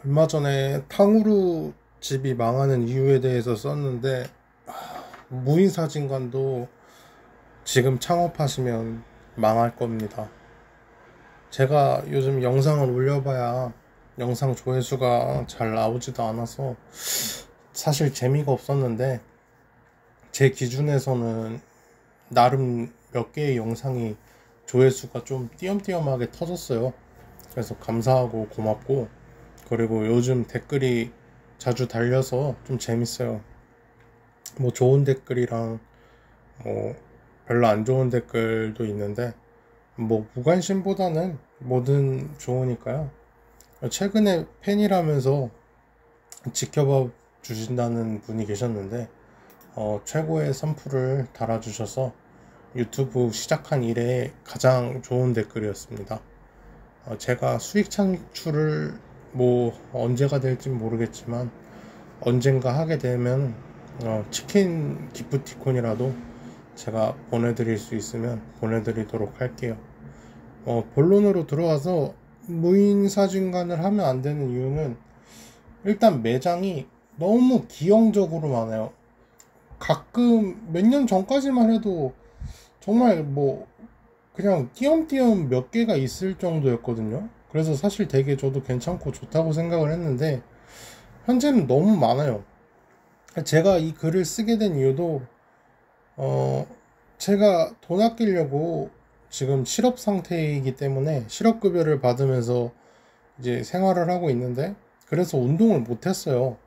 얼마 전에 탕후루 집이 망하는 이유에 대해서 썼는데, 무인사진관도 지금 창업하시면 망할 겁니다. 제가 요즘 영상을 올려봐야 영상 조회수가 잘 나오지도 않아서 사실 재미가 없었는데, 제 기준에서는 나름 몇 개의 영상이 조회수가 좀 띄엄띄엄하게 터졌어요. 그래서 감사하고 고맙고, 그리고 요즘 댓글이 자주 달려서 좀 재밌어요. 뭐 좋은 댓글이랑 뭐 별로 안 좋은 댓글도 있는데, 뭐 무관심보다는 뭐든 좋으니까요. 최근에 팬이라면서 지켜봐 주신다는 분이 계셨는데, 최고의 선풀을 달아주셔서 유튜브 시작한 이래 가장 좋은 댓글이었습니다. 제가 수익 창출을 뭐 언제가 될지 모르겠지만 언젠가 하게 되면 치킨 기프티콘이라도 제가 보내드릴 수 있으면 보내드리도록 할게요. 본론으로 들어와서 무인사진관을 하면 안 되는 이유는, 일단 매장이 너무 기형적으로 많아요. 가끔 몇 년 전까지만 해도 정말 뭐 그냥 띄엄띄엄 몇 개가 있을 정도였거든요. 그래서 사실 되게 저도 괜찮고 좋다고 생각을 했는데, 현재는 너무 많아요. 제가 이 글을 쓰게 된 이유도, 어, 제가 돈 아끼려고 지금 실업 상태이기 때문에 실업급여를 받으면서 이제 생활을 하고 있는데, 그래서 운동을 못 했어요.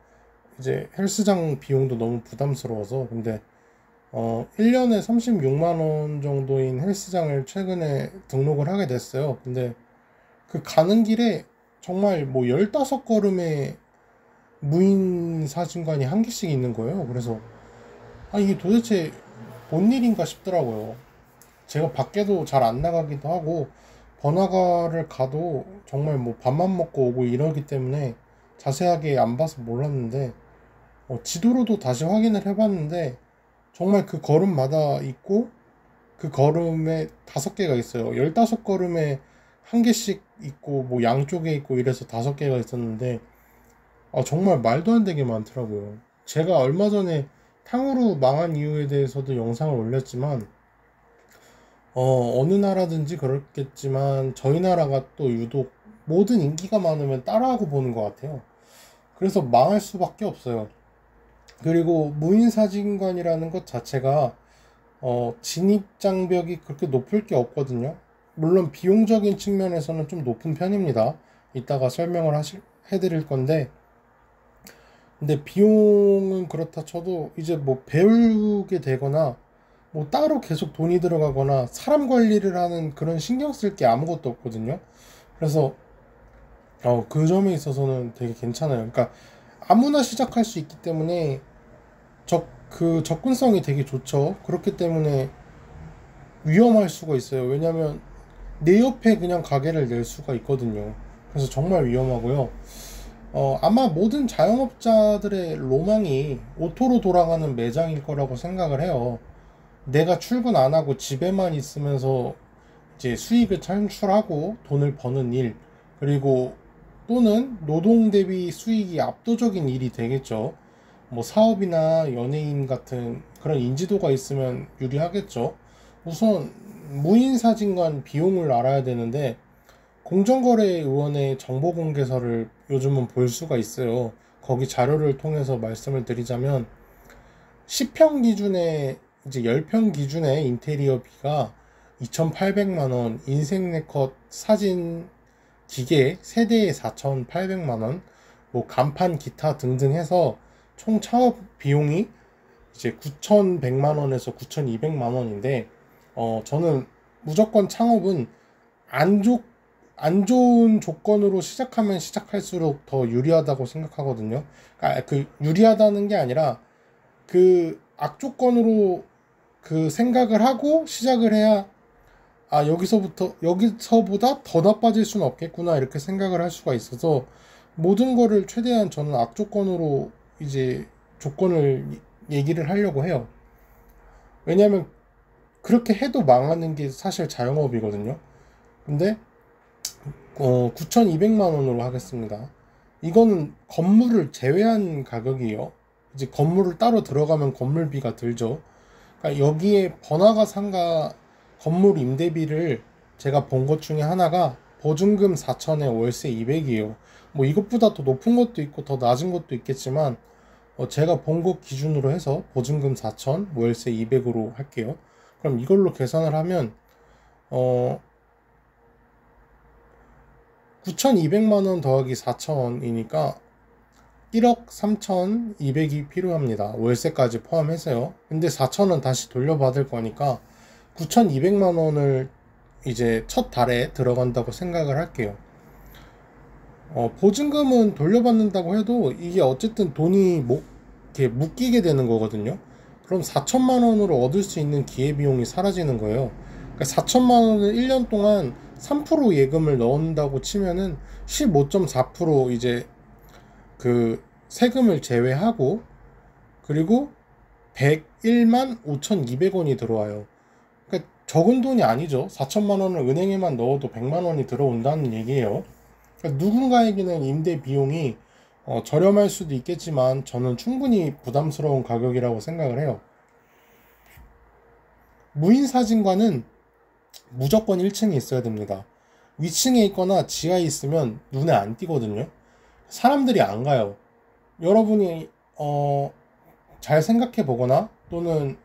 이제 헬스장 비용도 너무 부담스러워서. 근데 1년에 36만 원 정도인 헬스장을 최근에 등록을 하게 됐어요. 근데 그 가는 길에 정말 뭐 15걸음에 무인 사진관이 한 개씩 있는 거예요. 그래서 이게 도대체 뭔 일인가 싶더라고요. 제가 밖에도 잘 안 나가기도 하고, 번화가를 가도 정말 뭐 밥만 먹고 오고 이러기 때문에 자세하게 안 봐서 몰랐는데, 지도로도 다시 확인을 해봤는데 정말 그 걸음마다 있고, 그 걸음에 5개가 있어요. 15걸음에 한 개씩 있고, 뭐 양쪽에 있고 이래서 5개가 있었는데, 정말 말도 안 되게 많더라고요. 제가 얼마 전에 탕후루 망한 이유에 대해서도 영상을 올렸지만, 어느 나라든지 그렇겠지만 저희 나라가 또 유독 모든 인기가 많으면 따라하고 보는 것 같아요. 그래서 망할 수밖에 없어요. 그리고 무인사진관이라는 것 자체가 진입 장벽이 그렇게 높을 게 없거든요. 물론 비용적인 측면에서는 좀 높은 편입니다. 이따가 설명을 해드릴 건데, 근데 비용은 그렇다 쳐도 이제 뭐 배우게 되거나 뭐 따로 계속 돈이 들어가거나 사람 관리를 하는 그런 신경 쓸 게 아무것도 없거든요. 그래서 그 점에 있어서는 되게 괜찮아요. 그러니까 아무나 시작할 수 있기 때문에 그 접근성이 되게 좋죠. 그렇기 때문에 위험할 수가 있어요. 왜냐면 내 옆에 그냥 가게를 낼 수가 있거든요. 그래서 정말 위험하고요. 아마 모든 자영업자들의 로망이 오토로 돌아가는 매장일 거라고 생각을 해요. 내가 출근 안 하고 집에만 있으면서 이제 수익을 창출하고 돈을 버는 일, 그리고 또는 노동 대비 수익이 압도적인 일이 되겠죠. 뭐 사업이나 연예인 같은 그런 인지도가 있으면 유리하겠죠. 우선 무인사진관 비용을 알아야 되는데, 공정거래위원회 정보공개서를 요즘은 볼 수가 있어요. 거기 자료를 통해서 말씀을 드리자면, 10평 기준에 이제 10평 기준의 인테리어비가 2,800만 원, 인생 네컷 사진 기계 세대에 4,800만 원, 뭐 간판 기타 등등 해서 총 창업 비용이 이제 9,100만 원에서 9,200만 원인데, 저는 무조건 창업은 안, 좋, 안 좋은 조건으로 시작하면 시작할수록 더 유리하다고 생각하거든요. 그 유리하다는 게 아니라 그 악조건으로 그 생각을 하고 시작을 해야, 여기서보다 더 나빠질 수는 없겠구나 이렇게 생각을 할 수가 있어서, 모든 거를 최대한 저는 악조건으로 이제 조건을 얘기를 하려고 해요. 왜냐면 그렇게 해도 망하는 게 사실 자영업이거든요. 근데 9,200만 원으로 하겠습니다. 이거는 건물을 제외한 가격이에요. 이제 건물을 따로 들어가면 건물비가 들죠. 그러니까 여기에 번화가 상가 건물 임대비를 제가 본 것 중에 하나가 보증금 4천에 월세 200이에요. 뭐 이것보다 더 높은 것도 있고 더 낮은 것도 있겠지만 제가 본 것 기준으로 해서 보증금 4천, 월세 200으로 할게요. 그럼 이걸로 계산을 하면 9,200만 원 더하기 4천이니까 1억 3,200이 필요합니다. 월세까지 포함해서요. 근데 4천은 다시 돌려받을 거니까 9,200만 원을 이제 첫 달에 들어간다고 생각을 할게요. 보증금은 돌려받는다고 해도 이게 어쨌든 돈이 이렇게 묶이게 되는 거거든요. 그럼 4천만 원으로 얻을 수 있는 기회비용이 사라지는 거예요. 그러니까 4천만 원을 1년 동안 3% 예금을 넣는다고 치면은 15.4% 이제 그 세금을 제외하고 그리고 101만 5,200원이 들어와요. 그러니까 적은 돈이 아니죠. 4천만 원을 은행에만 넣어도 100만 원이 들어온다는 얘기예요. 그러니까 누군가에게는 임대 비용이 저렴할 수도 있겠지만 저는 충분히 부담스러운 가격이라고 생각을 해요. 무인사진관은 무조건 1층에 있어야 됩니다. 위층에 있거나 지하에 있으면 눈에 안 띄거든요. 사람들이 안 가요. 여러분이 잘 생각해 보거나 또는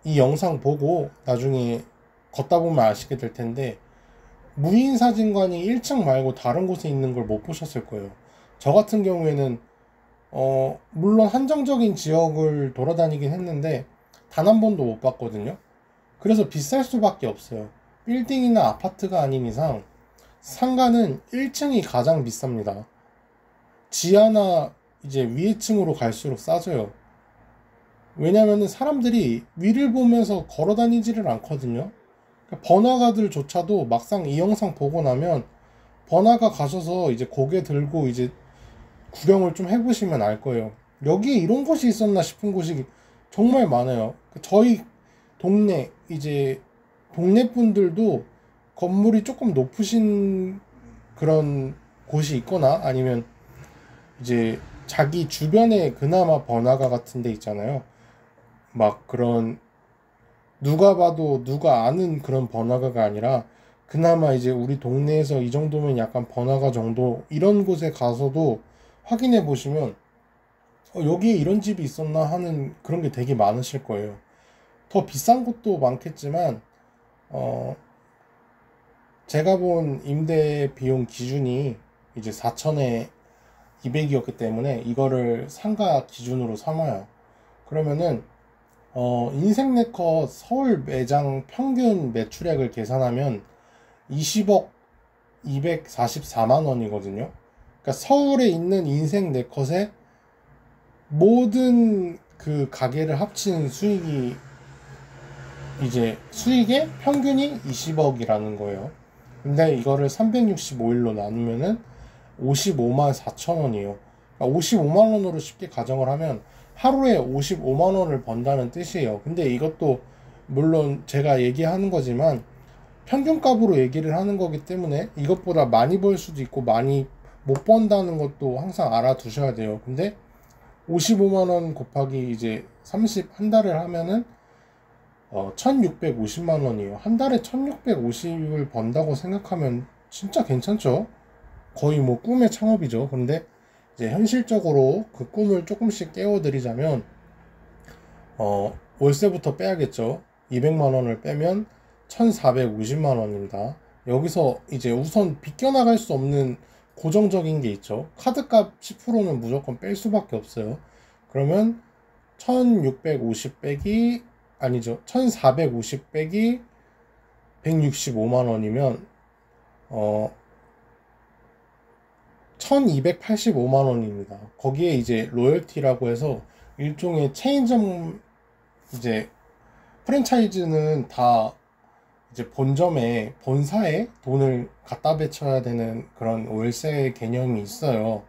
이 영상 보고 나중에 걷다 보면 아시게 될 텐데 무인사진관이 1층 말고 다른 곳에 있는 걸 못 보셨을 거예요. 저 같은 경우에는 물론 한정적인 지역을 돌아다니긴 했는데 단 한 번도 못 봤거든요. 그래서 비쌀 수밖에 없어요. 빌딩이나 아파트가 아닌 이상 상가는 1층이 가장 비쌉니다. 지하나 이제 위에 층으로 갈수록 싸져요. 왜냐면은 사람들이 위를 보면서 걸어 다니지를 않거든요. 그러니까 번화가들조차도 막상 이 영상 보고 나면 번화가 가셔서 이제 고개 들고 이제 구경을 좀 해보시면 알 거예요. 여기에 이런 곳이 있었나 싶은 곳이 정말 많아요. 저희 동네 이제 동네 분들도 건물이 조금 높으신 그런 곳이 있거나 아니면 이제 자기 주변에 그나마 번화가 같은 데 있잖아요. 막 그런 누가 봐도 누가 아는 그런 번화가가 아니라 그나마 이제 우리 동네에서 이 정도면 약간 번화가 정도 이런 곳에 가서도 확인해 보시면 여기에 이런 집이 있었나 하는 그런 게 되게 많으실 거예요. 더 비싼 곳도 많겠지만 제가 본 임대 비용 기준이 이제 4천에 200이었기 때문에 이거를 상가 기준으로 삼아요. 그러면은 인생 네컷 서울 매장 평균 매출액을 계산하면 20억 244만 원이거든요. 그러니까 서울에 있는 인생 네컷의 모든 그 가게를 합친 수익이 이제 수익의 평균이 20억이라는 거예요. 근데 이거를 365일로 나누면은 55만 4천 원이에요. 그러니까 55만 원으로 쉽게 가정을 하면 하루에 55만 원을 번다는 뜻이에요. 근데 이것도 물론 제가 얘기하는 거지만 평균값으로 얘기를 하는 거기 때문에 이것보다 많이 벌 수도 있고 많이 못 번다는 것도 항상 알아두셔야 돼요. 근데 55만 원 곱하기 이제 30 한 달을 하면은 1650만 원이에요. 한 달에 1650을 번다고 생각하면 진짜 괜찮죠? 거의 뭐 꿈의 창업이죠. 근데 이제 현실적으로 그 꿈을 조금씩 깨워드리자면 월세부터 빼야겠죠. 200만 원을 빼면 1450만 원입니다. 여기서 이제 우선 비껴나갈 수 없는 고정적인 게 있죠. 카드값 10%는 무조건 뺄 수밖에 없어요. 그러면 1650 빼기 아니죠. 1450 빼기 165만 원이면 1285만 원입니다. 거기에 이제 로열티라고 해서 일종의 체인점 이제 프랜차이즈는 다 이제 본점에 본사에 돈을 갖다 바쳐야 되는 그런 월세 개념이 있어요.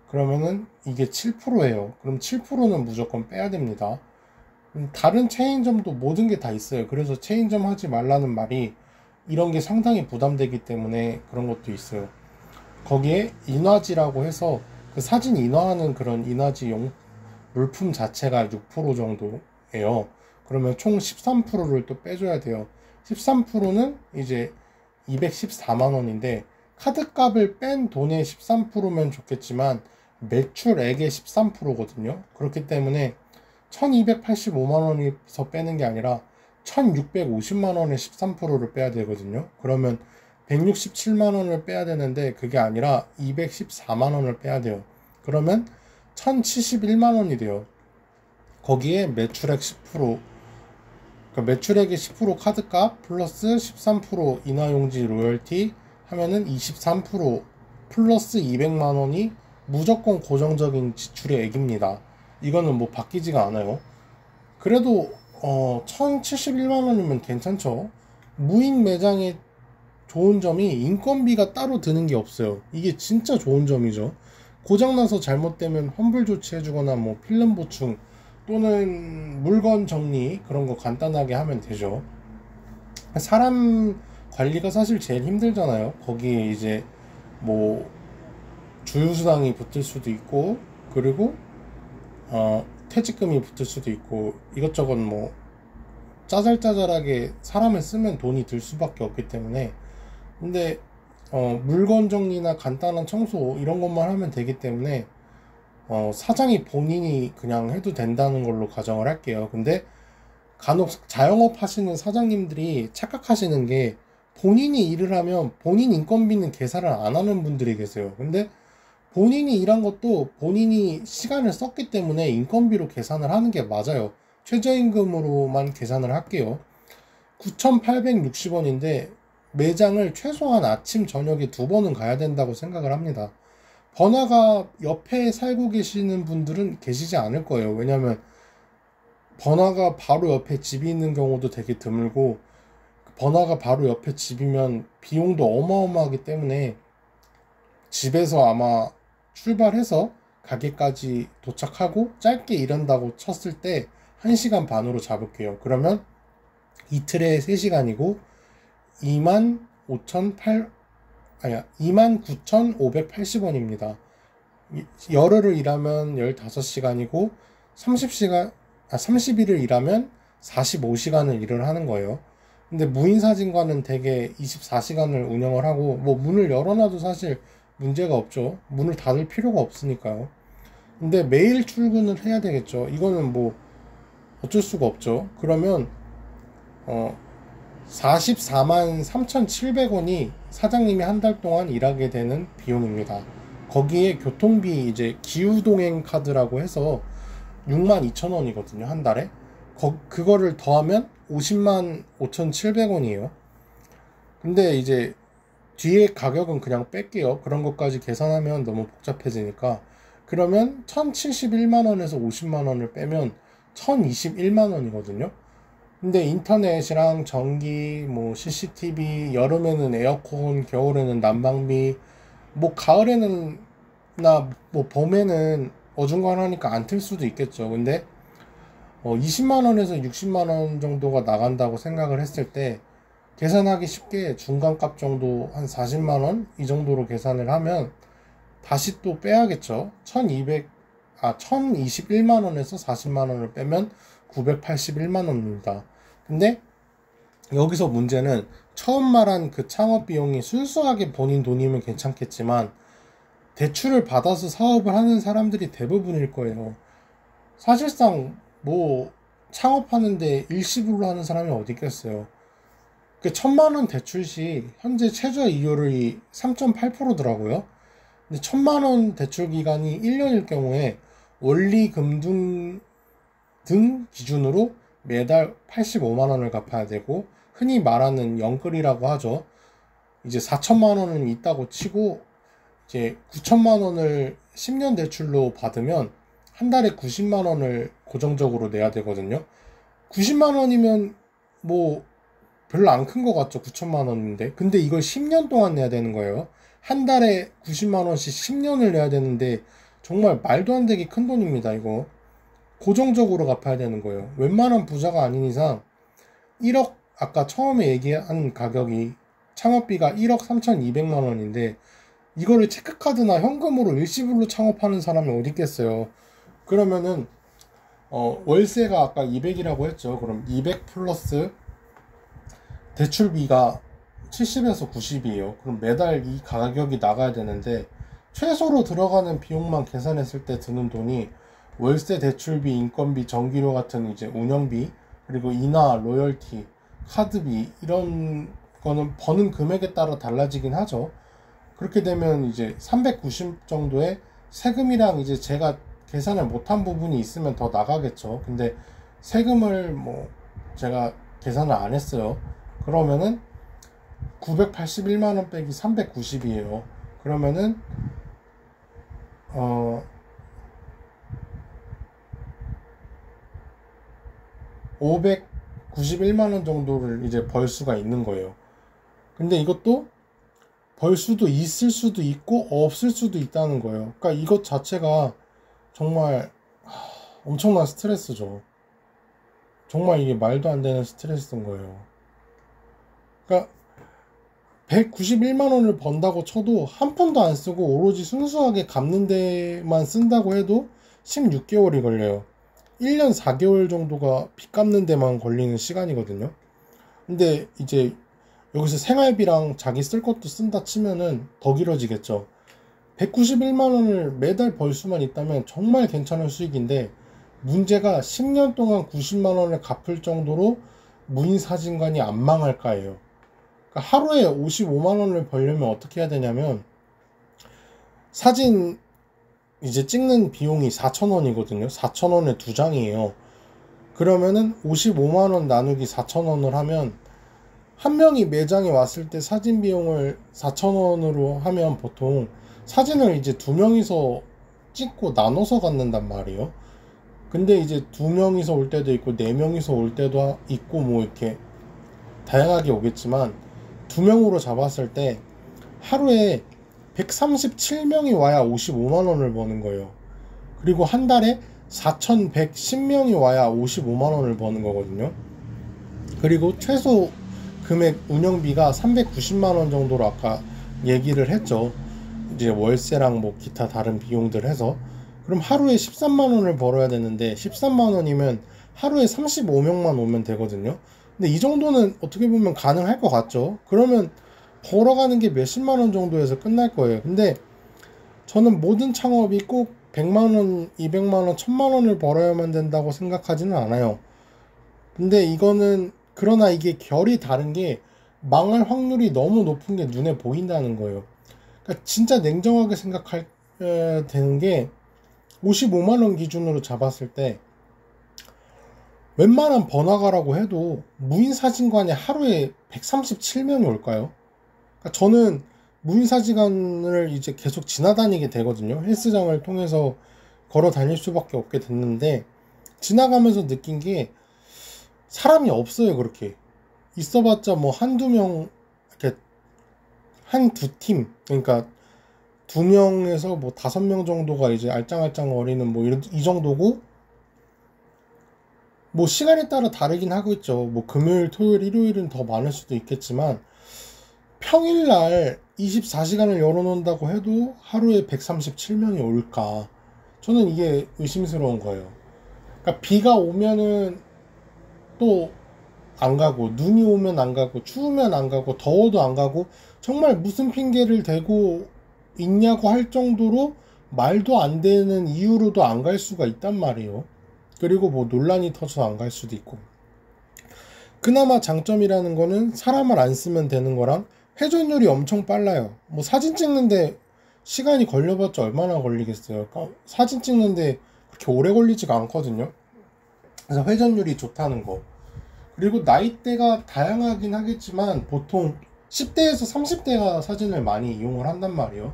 그러면은 이게 7%예요. 그럼 7%는 무조건 빼야 됩니다. 다른 체인점도 모든 게 다 있어요. 그래서 체인점 하지 말라는 말이 이런 게 상당히 부담되기 때문에 그런 것도 있어요. 거기에 인화지라고 해서 그 사진 인화하는 그런 인화지용 물품 자체가 6% 정도예요. 그러면 총 13%를 또 빼줘야 돼요. 13%는 이제 214만 원인데 카드값을 뺀 돈의 13%면 좋겠지만 매출액의 13%거든요. 그렇기 때문에 1285만 원에서 빼는 게 아니라 1650만 원의 13%를 빼야 되거든요. 그러면 167만 원을 빼야 되는데 그게 아니라 214만 원을 빼야 돼요. 그러면 1071만 원이 돼요. 거기에 매출액 10%, 그러니까 매출액의 10% 카드값 플러스 13% 인화용지 로열티 하면은 23% 플러스 200만 원이 무조건 고정적인 지출의 액입니다. 이거는 뭐 바뀌지가 않아요. 그래도 1071만 원이면 괜찮죠. 무인 매장의 좋은 점이 인건비가 따로 드는 게 없어요. 이게 진짜 좋은 점이죠. 고장나서 잘못되면 환불 조치해주거나 뭐 필름 보충 또는 물건 정리 그런 거 간단하게 하면 되죠. 사람 관리가 사실 제일 힘들잖아요. 거기에 이제 뭐 주유수당이 붙을 수도 있고 그리고 퇴직금이 붙을 수도 있고 이것저것 뭐 짜잘짜잘하게 사람을 쓰면 돈이 들 수밖에 없기 때문에 근데 물건 정리나 간단한 청소 이런 것만 하면 되기 때문에 사장이 본인이 그냥 해도 된다는 걸로 가정을 할게요. 근데 간혹 자영업 하시는 사장님들이 착각하시는 게 본인이 일을 하면 본인 인건비는 계산을 안 하는 분들이 계세요. 근데 본인이 일한 것도 본인이 시간을 썼기 때문에 인건비로 계산을 하는 게 맞아요. 최저임금으로만 계산을 할게요. 9,860원인데 매장을 최소한 아침 저녁에 2번은 가야 된다고 생각을 합니다. 번화가 옆에 살고 계시는 분들은 계시지 않을 거예요. 왜냐면 번화가 바로 옆에 집이 있는 경우도 되게 드물고 번화가 바로 옆에 집이면 비용도 어마어마하기 때문에 집에서 아마 출발해서 가게까지 도착하고 짧게 일한다고 쳤을 때 1시간 반으로 잡을게요. 그러면 이틀에 3시간이고 29,580원입니다. 열흘을 일하면 15시간이고 30일을 일하면 45시간을 일을 하는 거예요. 근데 무인사진관은 대개 24시간을 운영을 하고 뭐 문을 열어놔도 사실 문제가 없죠. 문을 닫을 필요가 없으니까요. 근데 매일 출근을 해야 되겠죠. 이거는 뭐 어쩔 수가 없죠. 그러면 44만 3,700원이 사장님이 한 달 동안 일하게 되는 비용입니다. 거기에 교통비 이제 기후동행 카드라고 해서 62,000원이거든요. 한 달에. 그거를 더하면 50만 5,700원이에요. 근데 이제 뒤에 가격은 그냥 뺄게요. 그런 것까지 계산하면 너무 복잡해지니까. 그러면 1,071만원에서 50만원을 빼면 1,021만원이거든요. 근데 인터넷이랑 전기, 뭐 CCTV, 여름에는 에어컨, 겨울에는 난방비, 뭐 가을에는 나 뭐 봄에는 어중간하니까 안 틀 수도 있겠죠. 근데 20만원에서 60만원 정도가 나간다고 생각을 했을 때 계산하기 쉽게 중간값 정도 한 40만원 이 정도로 계산을 하면 다시 또 빼야겠죠. 1021만원에서 40만원을 빼면 981만원입니다. 근데 여기서 문제는 처음 말한 그 창업 비용이 순수하게 본인 돈이면 괜찮겠지만 대출을 받아서 사업을 하는 사람들이 대부분일 거예요. 사실상 뭐 창업하는데 일시불로 하는 사람이 어디 있겠어요. 그 1,000만원 대출 시 현재 최저 이율이 3.8%더라고요. 근데 1,000만원 대출 기간이 1년일 경우에 원리 금융 등 기준으로 매달 85만원을 갚아야 되고 흔히 말하는 영끌이라고 하죠. 이제 4천만원은 있다고 치고 이제 9천만원을 10년 대출로 받으면 한 달에 90만원을 고정적으로 내야 되거든요. 90만원이면 뭐 별로 안 큰 것 같죠. 9천만원인데 근데 이걸 10년 동안 내야 되는 거예요. 한 달에 90만원씩 10년을 내야 되는데 정말 말도 안 되게 큰 돈입니다. 이거 고정적으로 갚아야 되는 거예요. 웬만한 부자가 아닌 이상 1억, 아까 처음에 얘기한 가격이 창업비가 1억 3,200만 원인데 이거를 체크카드나 현금으로 일시불로 창업하는 사람이 어디 있겠어요. 그러면은 월세가 아까 200이라고 했죠. 그럼 200 플러스 대출비가 70에서 90이에요. 그럼 매달 이 가격이 나가야 되는데 최소로 들어가는 비용만 계산했을 때 드는 돈이 월세, 대출비, 인건비, 전기료 같은 이제 운영비, 그리고 인하, 로열티, 카드비 이런 거는 버는 금액에 따라 달라지긴 하죠. 그렇게 되면 이제 390 정도의 세금이랑 이제 제가 계산을 못한 부분이 있으면 더 나가겠죠. 근데 세금을 뭐 제가 계산을 안 했어요. 그러면은 981만원 빼기 390이에요. 그러면은 591만원 정도를 이제 벌 수가 있는 거예요. 근데 이것도 벌 수도 있을 수도 있고 없을 수도 있다는 거예요. 그러니까 이것 자체가 정말 엄청난 스트레스죠. 정말 이게 말도 안 되는 스트레스인 거예요. 그러니까 191만원을 번다고 쳐도 한 푼도 안 쓰고 오로지 순수하게 갚는 데만 쓴다고 해도 16개월이 걸려요. 1년 4개월 정도가 빚 갚는 데만 걸리는 시간이거든요. 근데 이제 여기서 생활비랑 자기 쓸 것도 쓴다 치면은 더 길어지겠죠. 191만원을 매달 벌 수만 있다면 정말 괜찮은 수익인데, 문제가 10년 동안 90만원을 갚을 정도로 무인사진관이 안 망할까예요. 그러니까 하루에 55만원을 벌려면 어떻게 해야 되냐면, 사진 이제 찍는 비용이 4,000원이거든요. 4,000원에 2장이에요. 그러면은 55만원 나누기 4,000원을 하면, 한 명이 매장에 왔을 때 사진 비용을 4,000원으로 하면 보통 사진을 이제 2명이서 찍고 나눠서 갖는단 말이에요. 근데 이제 2명이서 올 때도 있고 4명이서 올 때도 있고 뭐 이렇게 다양하게 오겠지만, 2명으로 잡았을 때 하루에 137명이 와야 55만원을 버는 거예요. 그리고 한 달에 4,110명이 와야 55만원을 버는 거거든요. 그리고 최소 금액 운영비가 390만원 정도로 아까 얘기를 했죠. 이제 월세랑 뭐 기타 다른 비용들 해서. 그럼 하루에 13만원을 벌어야 되는데 13만원이면 하루에 35명만 오면 되거든요. 근데 이 정도는 어떻게 보면 가능할 것 같죠. 그러면 벌어가는 게 몇십만원 정도에서 끝날 거예요. 근데 저는 모든 창업이 꼭 100만원, 200만원, 1000만원을 벌어야만 된다고 생각하지는 않아요. 근데 이거는, 그러나 이게 결이 다른 게 망할 확률이 너무 높은 게 눈에 보인다는 거예요. 그러니까 진짜 냉정하게 생각할 되는 게, 55만원 기준으로 잡았을 때 웬만한 번화가라고 해도 무인사진관에 하루에 137명이 올까요? 그러니까 저는 무인사진관을 이제 계속 지나다니게 되거든요. 헬스장을 통해서 걸어 다닐 수밖에 없게 됐는데, 지나가면서 느낀 게 사람이 없어요. 그렇게 있어봤자 뭐 한두 명, 이렇게 한두 팀, 그러니까 2명에서 뭐 5명 정도가 이제 알짱알짱 거리는 뭐 이 정도고, 뭐 시간에 따라 다르긴 하겠죠. 뭐 금요일, 토요일, 일요일은 더 많을 수도 있겠지만, 평일날 24시간을 열어놓는다고 해도 하루에 137명이 올까? 저는 이게 의심스러운 거예요. 그러니까 비가 오면은 또 안 가고, 눈이 오면 안 가고, 추우면 안 가고, 더워도 안 가고, 정말 무슨 핑계를 대고 있냐고 할 정도로 말도 안 되는 이유로도 안 갈 수가 있단 말이에요. 그리고 뭐 논란이 터져서 안 갈 수도 있고. 그나마 장점이라는 거는 사람을 안 쓰면 되는 거랑 회전율이 엄청 빨라요. 뭐 사진 찍는데 시간이 걸려봤자 얼마나 걸리겠어요. 그러니까 사진 찍는데 그렇게 오래 걸리지가 않거든요. 그래서 회전율이 좋다는 거. 그리고 나이대가 다양하긴 하겠지만 보통 10대에서 30대가 사진을 많이 이용을 한단 말이에요.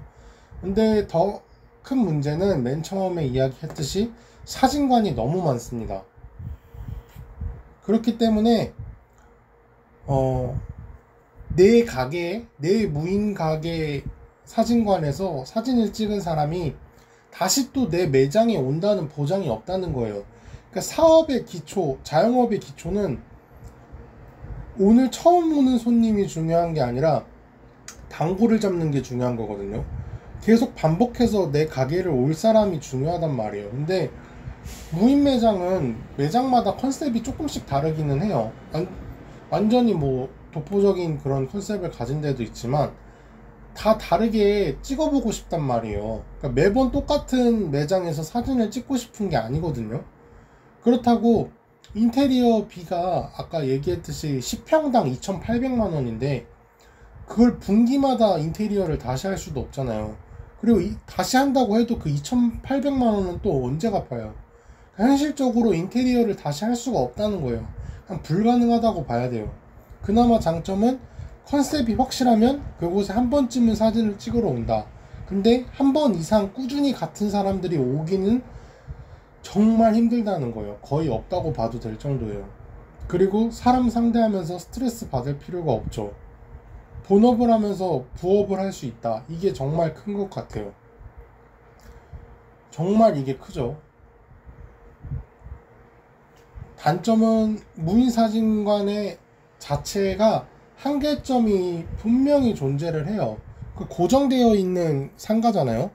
근데 더 큰 문제는 맨 처음에 이야기했듯이 사진관이 너무 많습니다. 그렇기 때문에 내 가게, 내 무인 가게 사진관에서 사진을 찍은 사람이 다시 또 내 매장에 온다는 보장이 없다는 거예요. 그러니까 사업의 기초, 자영업의 기초는 오늘 처음 오는 손님이 중요한 게 아니라 단골을 잡는 게 중요한 거거든요. 계속 반복해서 내 가게를 올 사람이 중요하단 말이에요. 근데 무인 매장은 매장마다 컨셉이 조금씩 다르기는 해요. 완전히 뭐 독보적인 그런 컨셉을 가진 데도 있지만 다 다르게 찍어보고 싶단 말이에요. 그러니까 매번 똑같은 매장에서 사진을 찍고 싶은 게 아니거든요. 그렇다고 인테리어 비가 아까 얘기했듯이 10평당 2,800만 원인데 그걸 분기마다 인테리어를 다시 할 수도 없잖아요. 그리고 다시 한다고 해도 그 2,800만 원은 또 언제 갚아요? 현실적으로 인테리어를 다시 할 수가 없다는 거예요. 그냥 불가능하다고 봐야 돼요. 그나마 장점은 컨셉이 확실하면 그곳에 한 번쯤은 사진을 찍으러 온다. 근데 한 번 이상 꾸준히 같은 사람들이 오기는 정말 힘들다는 거예요. 거의 없다고 봐도 될 정도예요. 그리고 사람 상대하면서 스트레스 받을 필요가 없죠. 본업을 하면서 부업을 할 수 있다. 이게 정말 큰 것 같아요. 정말 이게 크죠. 단점은 무인사진관의 자체가 한계점이 분명히 존재를 해요. 그 고정되어 있는 상가잖아요.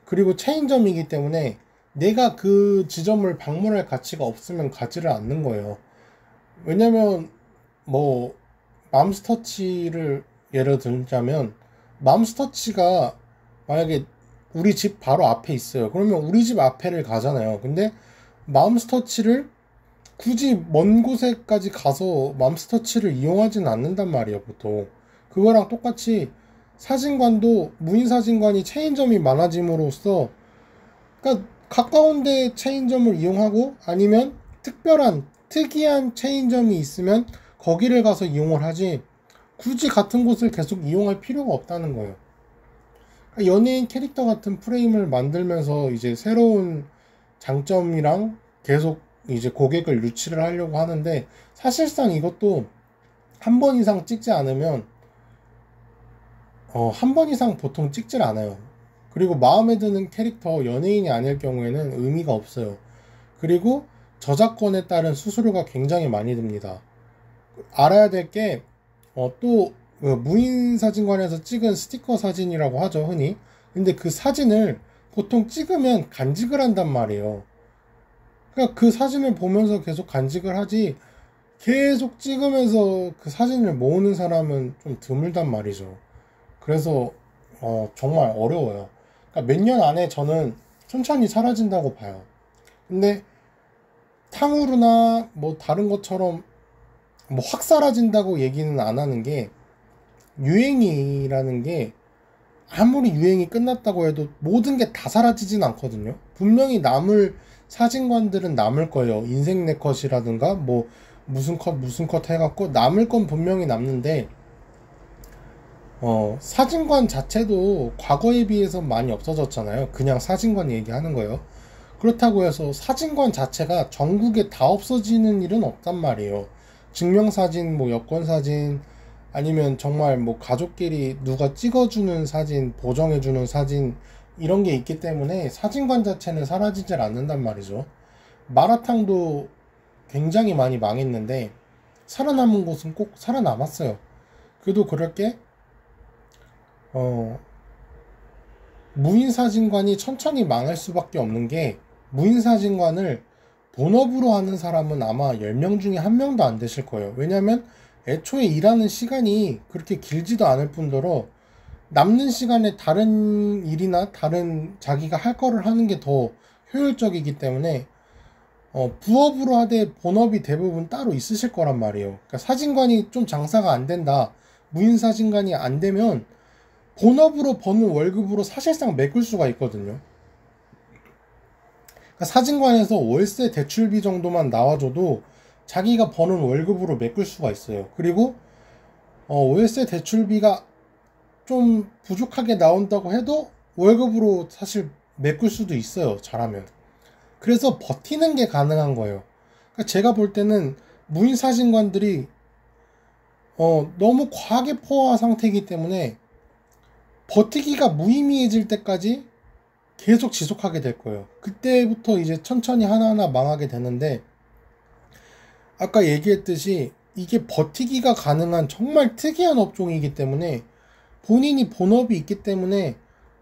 그리고 체인점이기 때문에 내가 그 지점을 방문할 가치가 없으면 가지를 않는 거예요. 왜냐면 뭐 맘스터치를 예를 들자면 맘스터치가 만약에 우리 집 바로 앞에 있어요. 그러면 우리 집 앞에를 가잖아요. 근데 맘스터치를 굳이 먼 곳에까지 가서 맘스터치를 이용하진 않는단 말이에요, 보통. 그거랑 똑같이 사진관도 무인사진관이 체인점이 많아짐으로써 그러니까 가까운데 체인점을 이용하고 아니면 특이한 체인점이 있으면 거기를 가서 이용을 하지 굳이 같은 곳을 계속 이용할 필요가 없다는 거예요. 그러니까 연예인 캐릭터 같은 프레임을 만들면서 이제 새로운 장점이랑 계속 이제 고객을 유치를 하려고 하는데 사실상 이것도 한 번 이상 찍지 않으면 한 번 이상 보통 찍질 않아요. 그리고 마음에 드는 캐릭터 연예인이 아닐 경우에는 의미가 없어요. 그리고 저작권에 따른 수수료가 굉장히 많이 듭니다. 알아야 될 게 또 무인 사진관에서 찍은 스티커 사진이라고 하죠, 흔히. 근데 그 사진을 보통 찍으면 간직을 한단 말이에요. 그러니까 그 사진을 보면서 계속 간직을 하지 계속 찍으면서 그 사진을 모으는 사람은 좀 드물단 말이죠. 그래서 정말 어려워요. 그러니까 몇 년 안에 저는 천천히 사라진다고 봐요. 근데 탕후루나 뭐 다른 것처럼 뭐 확 사라진다고 얘기는 안 하는 게 유행이라는 게 아무리 유행이 끝났다고 해도 모든 게 다 사라지진 않거든요. 분명히 남을 사진관들은 남을 거예요. 인생 네컷이라든가 뭐 무슨 컷 해갖고 남을 건 분명히 남는데 사진관 자체도 과거에 비해서 많이 없어졌잖아요. 그냥 사진관 얘기하는 거예요. 그렇다고 해서 사진관 자체가 전국에 다 없어지는 일은 없단 말이에요. 증명사진, 뭐 여권사진, 아니면 정말 뭐 가족끼리 누가 찍어주는 사진, 보정해주는 사진 이런 게 있기 때문에 사진관 자체는 사라지질 않는단 말이죠. 마라탕도 굉장히 많이 망했는데 살아남은 곳은 꼭 살아남았어요. 그래도 그럴 게 무인사진관이 천천히 망할 수밖에 없는 게 무인사진관을 본업으로 하는 사람은 아마 10명 중에 1명도 안 되실 거예요. 왜냐면 애초에 일하는 시간이 그렇게 길지도 않을 뿐더러 남는 시간에 다른 일이나 다른 자기가 할 거를 하는 게 더 효율적이기 때문에 부업으로 하되 본업이 대부분 따로 있으실 거란 말이에요. 그러니까 사진관이 좀 장사가 안 된다, 무인사진관이 안 되면 본업으로 버는 월급으로 사실상 메꿀 수가 있거든요. 그러니까 사진관에서 월세 대출비 정도만 나와줘도 자기가 버는 월급으로 메꿀 수가 있어요. 그리고 월세 대출비가 좀 부족하게 나온다고 해도 월급으로 사실 메꿀 수도 있어요, 잘하면. 그래서 버티는 게 가능한 거예요. 그러니까 제가 볼 때는 무인사진관들이 너무 과하게 포화 상태이기 때문에 버티기가 무의미해질 때까지 계속 지속하게 될 거예요. 그때부터 이제 천천히 하나하나 망하게 되는데, 아까 얘기했듯이 이게 버티기가 가능한 정말 특이한 업종이기 때문에 본인이 본업이 있기 때문에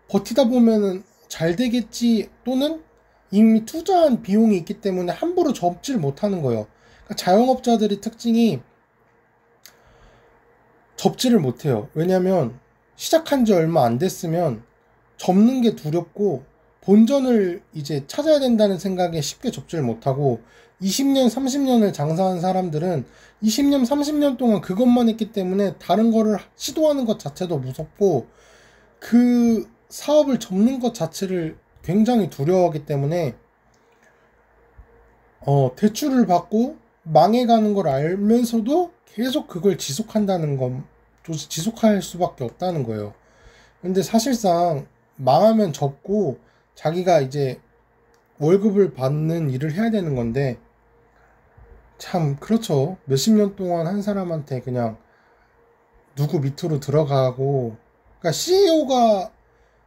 버티다 보면은 잘 되겠지, 또는 이미 투자한 비용이 있기 때문에 함부로 접지를 못하는 거예요. 그러니까 자영업자들의 특징이 접지를 못해요. 왜냐면 시작한 지 얼마 안 됐으면 접는 게 두렵고 본전을 이제 찾아야 된다는 생각에 쉽게 접지를 못하고, 20년, 30년을 장사한 사람들은 20년, 30년 동안 그것만 했기 때문에 다른 거를 시도하는 것 자체도 무섭고 그 사업을 접는 것 자체를 굉장히 두려워하기 때문에 대출을 받고 망해가는 걸 알면서도 계속 그걸 지속한다는 건, 지속할 수밖에 없다는 거예요. 근데 사실상 망하면 접고 자기가 이제 월급을 받는 일을 해야 되는 건데, 참 그렇죠. 몇십 년 동안 한 사람한테 그냥 누구 밑으로 들어가고, 그러니까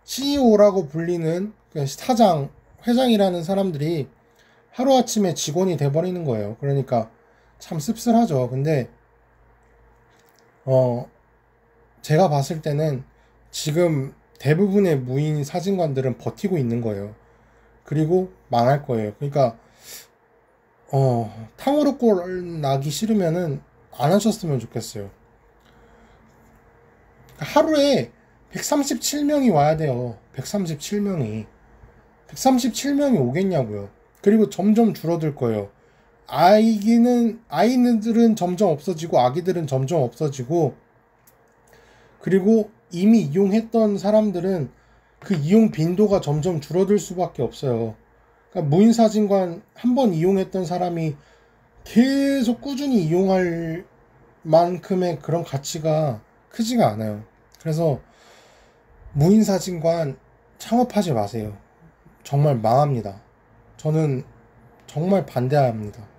CEO라고 불리는 그냥 사장, 회장이라는 사람들이 하루아침에 직원이 돼버리는 거예요. 그러니까 참 씁쓸하죠. 근데 제가 봤을 때는 지금 대부분의 무인 사진관들은 버티고 있는 거예요. 그리고 망할 거예요. 그러니까 탕후루 꼴 나기 싫으면은 안 하셨으면 좋겠어요. 하루에 137명이 와야 돼요. 137명이 오겠냐고요. 그리고 점점 줄어들 거예요. 아이들은 점점 없어지고 아기들은 점점 없어지고, 그리고 이미 이용했던 사람들은 그 이용 빈도가 점점 줄어들 수밖에 없어요. 그러니까 무인사진관 한 번 이용했던 사람이 계속 꾸준히 이용할 만큼의 그런 가치가 크지가 않아요. 그래서 무인사진관 창업하지 마세요. 정말 망합니다. 저는 정말 반대합니다.